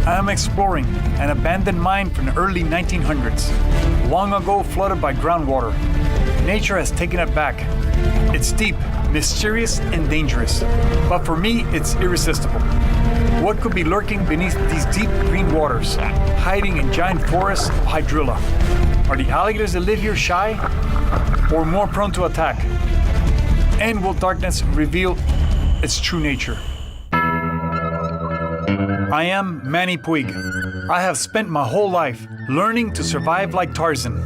I am exploring an abandoned mine from the early 1900s, long ago flooded by groundwater. Nature has taken it back. It's deep, mysterious, and dangerous, but for me, it's irresistible. What could be lurking beneath these deep green waters, hiding in giant forests of hydrilla? Are the alligators that live here shy, or more prone to attack? And will darkness reveal its true nature? I am Manny Puig. I have spent my whole life learning to survive like Tarzan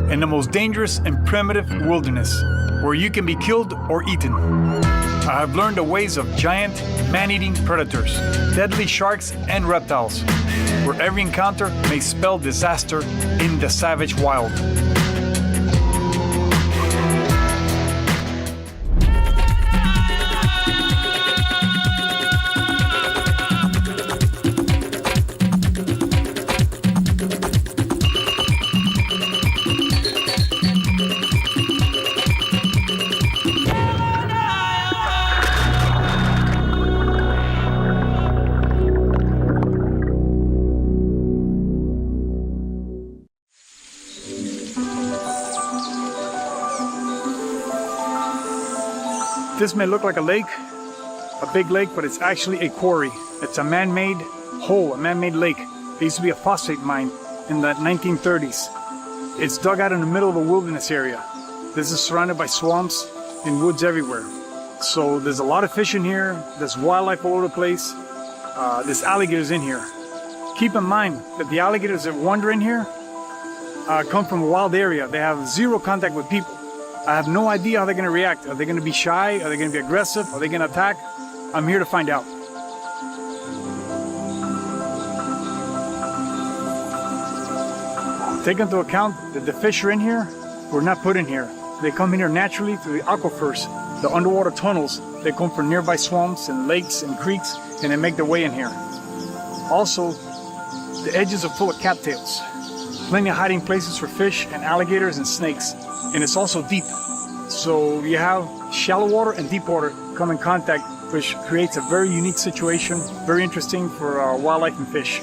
in the most dangerous and primitive wilderness, where you can be killed or eaten. I have learned the ways of giant, man-eating predators, deadly sharks, and reptiles, where every encounter may spell disaster in the savage wild. This may look like a lake, a big lake, but it's actually a quarry. It's a man-made hole, a man-made lake. It used to be a phosphate mine in the 1930s. It's dug out in the middle of a wilderness area. This is surrounded by swamps and woods everywhere. So there's a lot of fish in here, there's wildlife all over the place, there's alligators in here. Keep in mind that the alligators that wander in here come from a wild area. They have zero contact with people. I have no idea how they're going to react. Are they going to be shy? Are they going to be aggressive? Are they going to attack? I'm here to find out. Take into account that the fish are in here were not put in here. They come in here naturally through the aquifers, the underwater tunnels. They come from nearby swamps and lakes and creeks, and they make their way in here. Also, the edges are full of cattails. Plenty of hiding places for fish and alligators and snakes. And it's also deep. So you have shallow water and deep water come in contact, which creates a very unique situation, very interesting for wildlife and fish.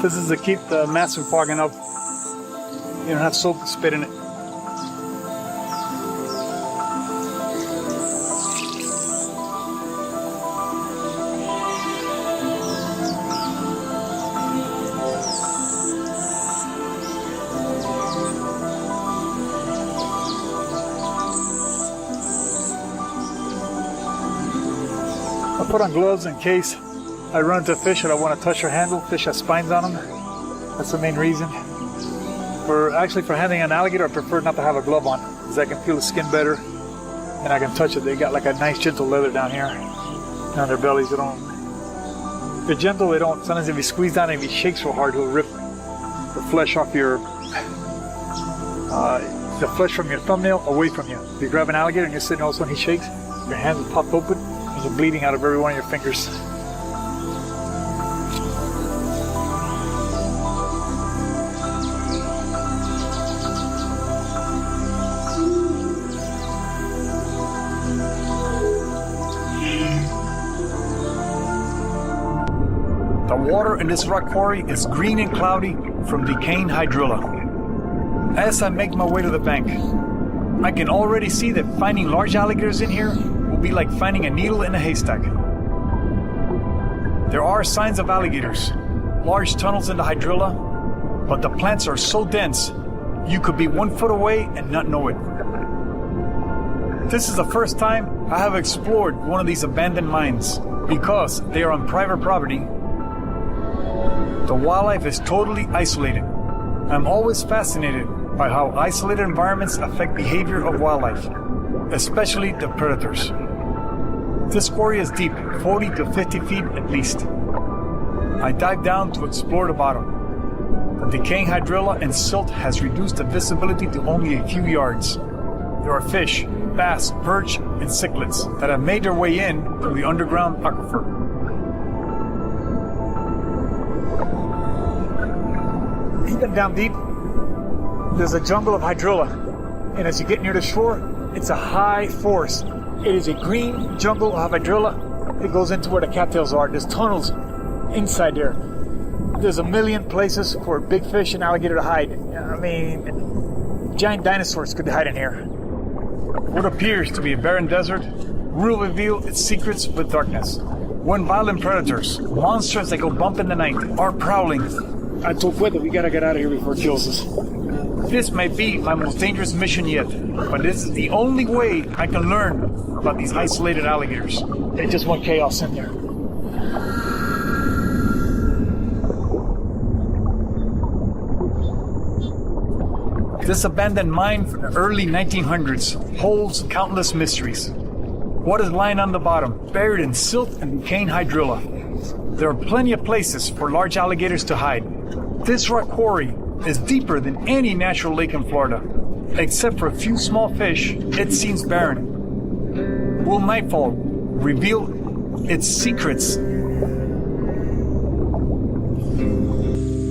This is to keep the mats from fogging up. You don't have soap to spit in it. I put on gloves in case I run into a fish and I want to touch or handle. Fish has spines on them. That's the main reason. For handling an alligator, I prefer not to have a glove on, because I can feel the skin better and I can touch it. They got like a nice gentle leather down here, down their bellies. They're gentle. They don't. Sometimes if you squeeze down and if you shake so hard, it'll rip the flesh off your the flesh from your thumbnail away from you. If you grab an alligator and you're sitting, all of a sudden he shakes, your hands will pop open. You're bleeding out of every one of your fingers. The water in this rock quarry is green and cloudy from decaying hydrilla. As I make my way to the bank, I can already see that finding large alligators in here will be like finding a needle in a haystack. There are signs of alligators, large tunnels in the hydrilla, but the plants are so dense, you could be 1 foot away and not know it. This is the first time I have explored one of these abandoned mines. Because they are on private property, the wildlife is totally isolated. I'm always fascinated by how isolated environments affect behavior of wildlife, especially the predators. This quarry is deep, 40 to 50 feet at least. I dive down to explore the bottom. The decaying hydrilla and silt has reduced the visibility to only a few yards. There are fish, bass, perch, and cichlids that have made their way in through the underground aquifer. Even down deep, there's a jungle of hydrilla. And as you get near the shore, it's a high forest. It is a green jungle of hydrilla It goes into where the cattails are. There's tunnels inside there. There's a million places for big fish and alligator to hide. I mean, giant dinosaurs could hide in here. What appears to be a barren desert will reveal its secrets with darkness. When violent predators, monsters that go bump in the night, are prowling. I told Cueta we gotta get out of here before it kills us. This may be my most dangerous mission yet, but this is the only way I can learn about these isolated alligators. They just want chaos in there. This abandoned mine from the early 1900s holds countless mysteries. What is lying on the bottom, buried in silt and decaying hydrilla? There are plenty of places for large alligators to hide. This rock quarry is deeper than any natural lake in Florida. Except for a few small fish, it seems barren. Will nightfall reveal its secrets?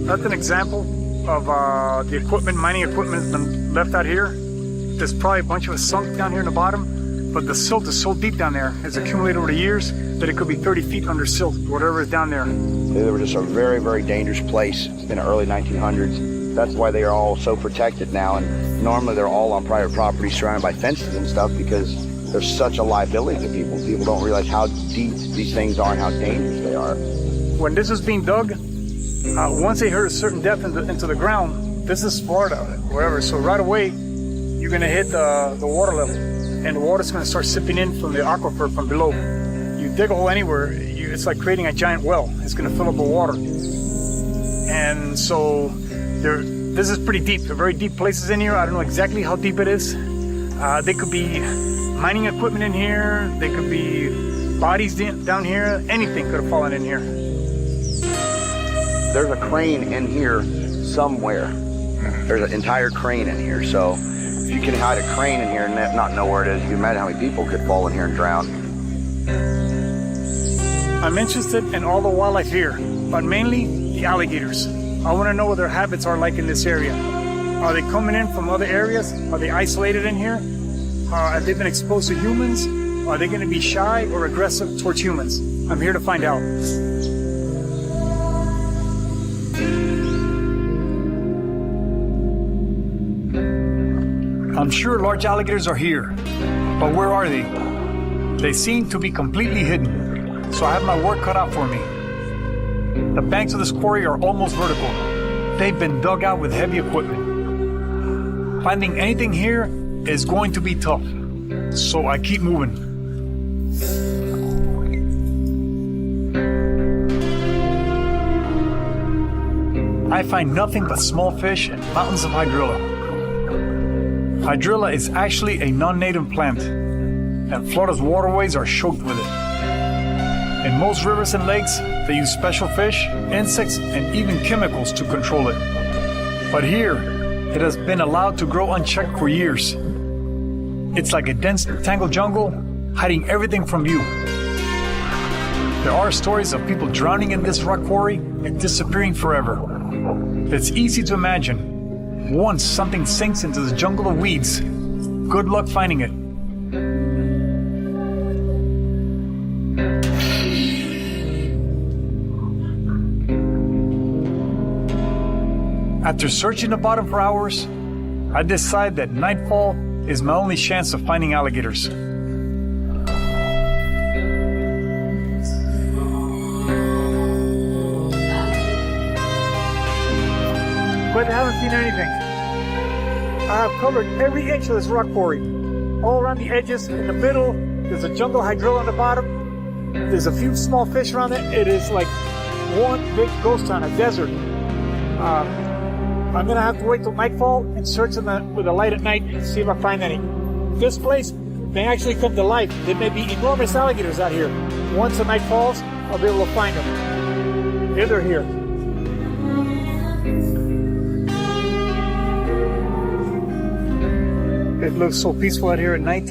That's an example of the equipment, mining equipment that's been left out here. There's probably a bunch of it sunk down here in the bottom, but the silt is so deep down there, it's accumulated over the years, that it could be 30 feet under silt, whatever is down there. They were just a very, very dangerous place in the early 1900s. That's why they are all so protected now, and normally they're all on private property surrounded by fences and stuff because they're such a liability to people. People don't realize how deep these things are and how dangerous they are. When this was being dug, once they hit a certain depth into the ground, this is Florida, wherever, so right away you're going to hit the water level, and the water's going to start sipping in from the aquifer from below. You dig a hole anywhere, it's like creating a giant well. It's going to fill up with water. And so this is pretty deep. There are very deep places in here. I don't know exactly how deep it is. They could be mining equipment in here. They could be bodies down here. Anything could have fallen in here. There's a crane in here somewhere. There's an entire crane in here. So if you can hide a crane in here and not know where it is, you can imagine how many people could fall in here and drown. I'm interested in all the wildlife here, but mainly the alligators. I want to know what their habits are like in this area. Are they coming in from other areas? Are they isolated in here? Have they been exposed to humans? Are they going to be shy or aggressive towards humans? I'm here to find out. I'm sure large alligators are here, but where are they? They seem to be completely hidden, so I have my work cut out for me. The banks of this quarry are almost vertical. They've been dug out with heavy equipment. Finding anything here is going to be tough, so I keep moving. I find nothing but small fish and mountains of hydrilla. Hydrilla is actually a non-native plant, and Florida's waterways are choked with it. In most rivers and lakes, they use special fish, insects, and even chemicals to control it. But here, it has been allowed to grow unchecked for years. It's like a dense, tangled jungle, hiding everything from view. There are stories of people drowning in this rock quarry and disappearing forever. It's easy to imagine. Once something sinks into the jungle of weeds, good luck finding it. After searching the bottom for hours, I decide that nightfall is my only chance of finding alligators. But I haven't seen anything. I have covered every inch of this rock quarry. All around the edges, in the middle, there's a jungle hydrilla on the bottom. There's a few small fish around it. It is like one big ghost town, a desert. I'm gonna have to wait till nightfall and search with a light at night and see if I find any. This place may actually come to life. There may be enormous alligators out here. Once the night falls, I'll be able to find them. Here they're here. It looks so peaceful out here at night,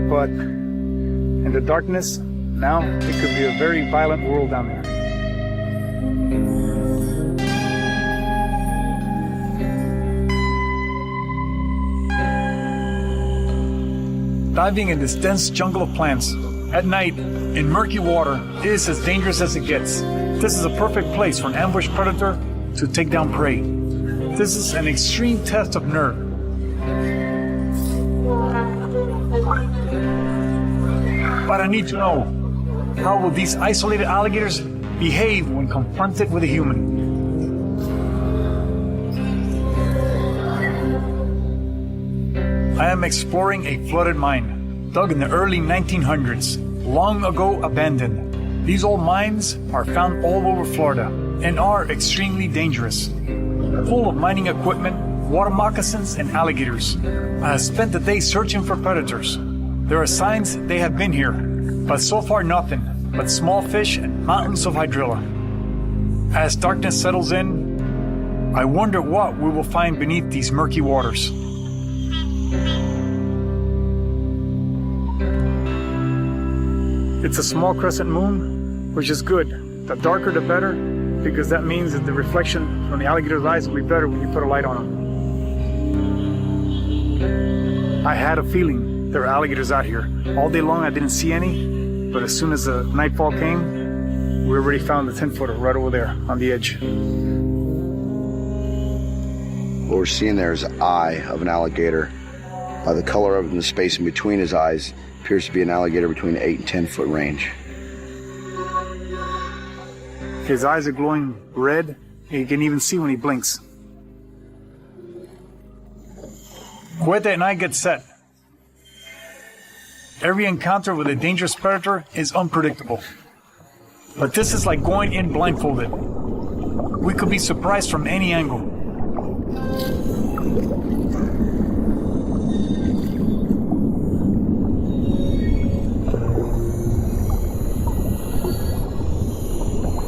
but in the darkness, now it could be a very violent world down there. Diving in this dense jungle of plants, At night, in murky water, it is as dangerous as it gets. This is a perfect place for an ambush predator to take down prey. This is an extreme test of nerve. But I need to know, how will these isolated alligators behave when confronted with a human? I am exploring a flooded mine, dug in the early 1900s, long ago abandoned. These old mines are found all over Florida and are extremely dangerous. Full of mining equipment, water moccasins, and alligators. I have spent the day searching for predators. There are signs they have been here, but so far nothing but small fish and mountains of hydrilla. As darkness settles in, I wonder what we will find beneath these murky waters. It's a small crescent moon, which is good. The darker the better, because that means that the reflection from the alligator's eyes will be better when you put a light on them. I had a feeling there were alligators out here. All day long I didn't see any, but as soon as the nightfall came, we already found the 10-footer right over there on the edge. What we're seeing there is an eye of an alligator. By the color of it and the space in between his eyes, appears to be an alligator between the 8 and 10 foot range. His eyes are glowing red, and you can even see when he blinks. Cuete and I get set. Every encounter with a dangerous predator is unpredictable. But this is like going in blindfolded. We could be surprised from any angle.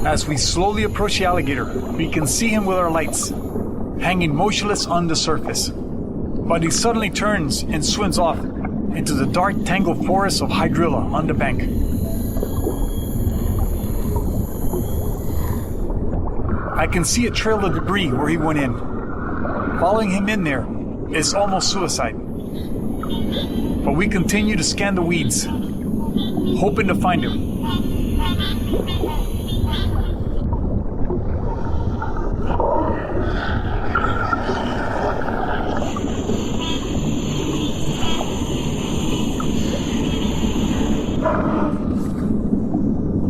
As we slowly approach the alligator, we can see him with our lights, hanging motionless on the surface. But he suddenly turns and swims off into the dark, tangled forest of hydrilla on the bank. I can see a trail of debris where he went in. Following him in there is almost suicide. But we continue to scan the weeds, hoping to find him.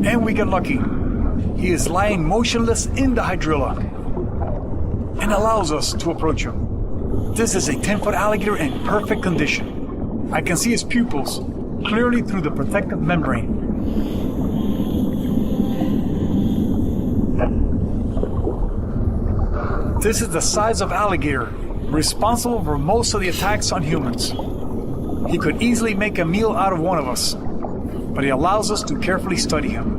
And we get lucky. He is lying motionless in the hydrilla and allows us to approach him. This is a 10-foot alligator in perfect condition. I can see his pupils clearly through the protective membrane. This is the size of alligator, responsible for most of the attacks on humans. He could easily make a meal out of one of us, but he allows us to carefully study him.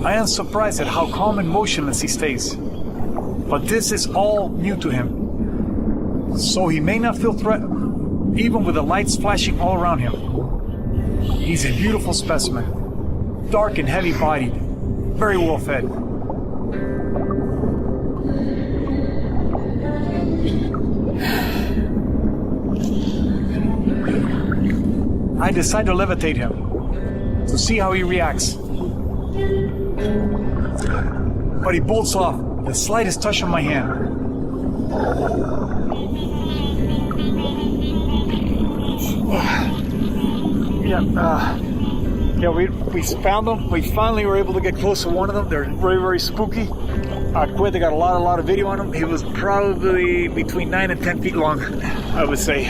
I am surprised at how calm and motionless he stays, but this is all new to him, so he may not feel threatened, even with the lights flashing all around him. He's a beautiful specimen, dark and heavy-bodied, very well fed. I decide to levitate him to see how he reacts. But he bolts off with the slightest touch of my hand. We found them. We finally were able to get close to one of them. They're very, very spooky. Cuete got a lot of video on him. He was probably between 9 and 10 feet long, I would say.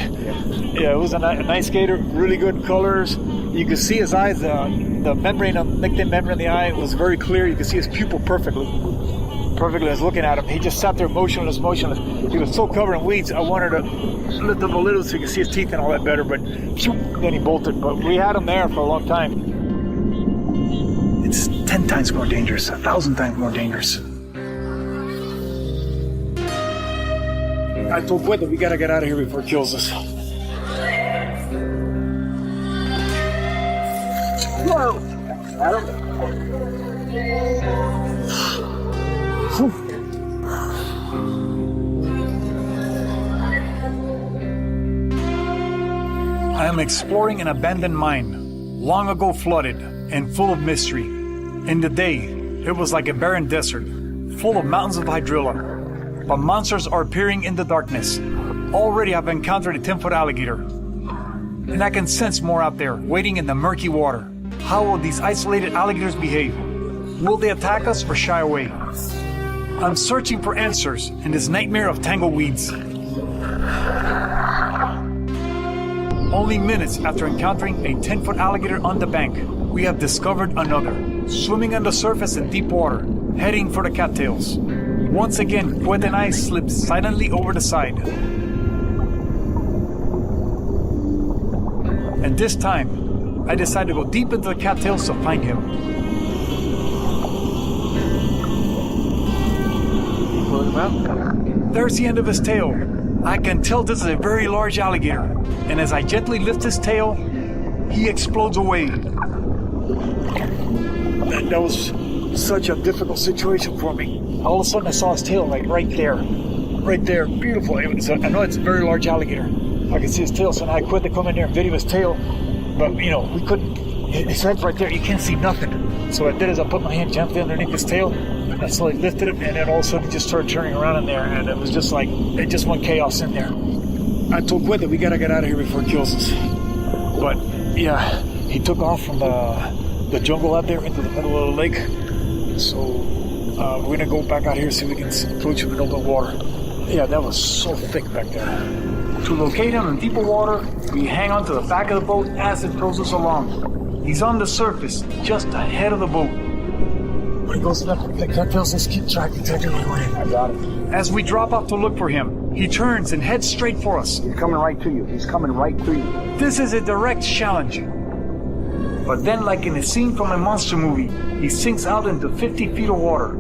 Yeah, it was a nice gator, really good colors. You could see his eyes, the membrane, the nictitated membrane of the eye was very clear. You could see his pupil perfectly. I was looking at him. He just sat there motionless. He was so covered in weeds, I wanted to lift him a little so you could see his teeth and all that better, but then he bolted. But we had him there for a long time. It's 10 times more dangerous, 1,000 times more dangerous. I told Cuete we gotta get out of here before it kills us. Whoa! Adam. Whew. I am exploring an abandoned mine, long ago flooded and full of mystery. In the day, it was like a barren desert, full of mountains of hydrilla. But monsters are appearing in the darkness. Already I've encountered a 10-foot alligator. And I can sense more out there, waiting in the murky water. How will these isolated alligators behave? Will they attack us or shy away? I'm searching for answers in this nightmare of tangled weeds. Only minutes after encountering a 10-foot alligator on the bank, we have discovered another, swimming on the surface in deep water, heading for the cattails. Once again, Quet and I slipped silently over the side. And this time, I decided to go deep into the cattails to find him. There's the end of his tail. I can tell this is a very large alligator. And as I gently lift his tail, he explodes away. That was such a difficult situation for me. All of a sudden I saw his tail like right there. Right there, beautiful. I know it's a very large alligator. I can see his tail, so now I quit to come in there and video his tail. But we couldn't, his head's right there, you can't see nothing. So what I did is I put my hand gently underneath his tail, I slowly lifted it, and then all of a sudden he just started turning around in there, and it was just like, it just went chaos in there. I told Quit that we gotta get out of here before it kills us. But yeah, he took off from the jungle out there into the middle of the lake. So we're gonna go back out here see if we can approach him in open water. Yeah, that was so thick back there. To locate him in deeper water, we hang on to the back of the boat as it throws us along. He's on the surface, just ahead of the boat. When he goes enough to the cattails, let's keep tracking exactly where we're in. I got it. As we drop off to look for him, he turns and heads straight for us. He's coming right to you. He's coming right to you. This is a direct challenge. But then, like in a scene from a monster movie, he sinks out into 50 feet of water.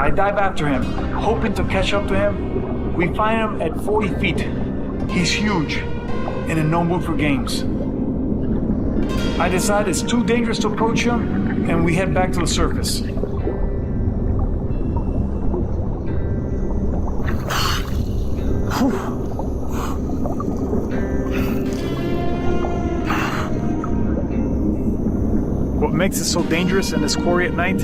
I dive after him, hoping to catch up to him. We find him at 40 feet. He's huge and in no mood for games. I decide it's too dangerous to approach him, and we head back to the surface. What makes it so dangerous in this quarry at night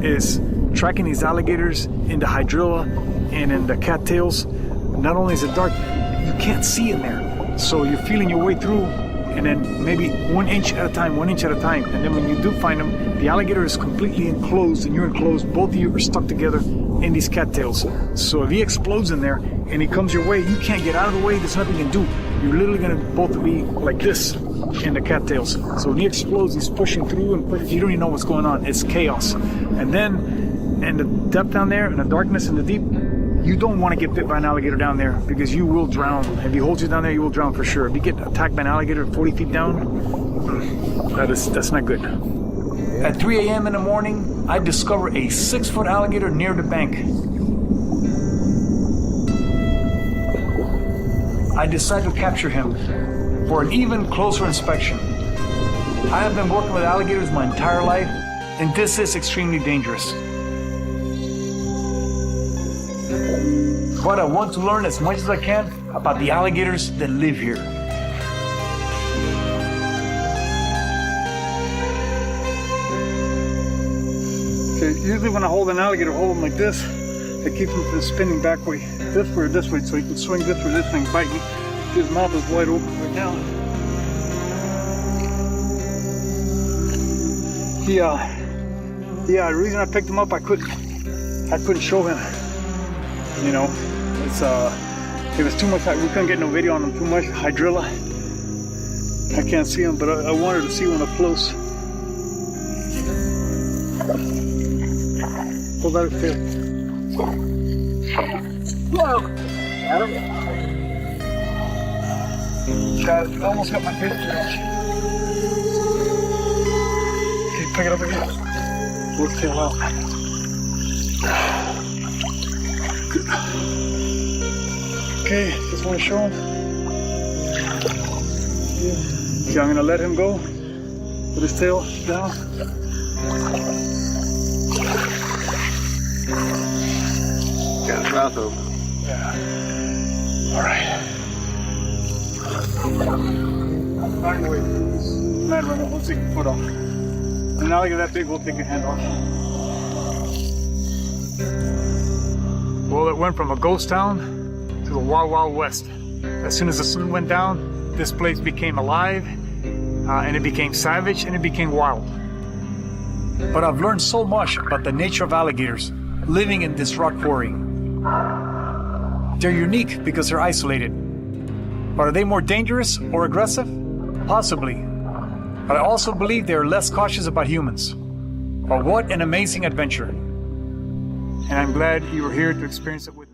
is tracking these alligators in the hydrilla and in the cattails. Not only is it dark, you can't see in there. So you're feeling your way through, and then maybe 1 inch at a time, 1 inch at a time. And then when you do find them, the alligator is completely enclosed and you're enclosed. Both of you are stuck together in these cattails. So if he explodes in there and he comes your way, you can't get out of the way. There's nothing you can do. You're literally gonna both be like this in the cattails. So when he explodes, he's pushing through, and you don't even know what's going on. It's chaos. And then in the depth down there, in the darkness and the deep, you don't want to get bit by an alligator down there because you will drown. If he holds you down there, you will drown for sure. If you get attacked by an alligator 40 feet down, that's not good. At 3 a.m. in the morning, I discover a 6-foot alligator near the bank. I decide to capture him for an even closer inspection. I have been working with alligators my entire life, and this is extremely dangerous. But I want to learn as much as I can about the alligators that live here. Okay, usually when I hold an alligator, hold him like this. It keeps him from spinning back way, this way or this way, so he can swing this way, this thing, bite me. His mouth is wide open right now. The reason I picked him up, I couldn't show him. You know, it was too much. We couldn't get no video on him. Too much hydrilla. I can't see him, but I wanted to see one up close. Hold out his tail. Whoa! Got it. Almost got my face. Okay, pick it up again. Work tail out. Okay, just want to show him. Okay, I'm gonna let him go with his tail down. Got his mouth open. Yeah. All right. Wait. Man, we'll take your foot off. And now look at that big, we'll take your hand off. Well, it went from a ghost town to the Wild Wild West. As soon as the sun went down, this place became alive, and it became savage, and it became wild. But I've learned so much about the nature of alligators living in this rock quarry. They're unique because they're isolated. But are they more dangerous or aggressive? Possibly. But I also believe they are less cautious about humans. But what an amazing adventure. And I'm glad you were here to experience it with me.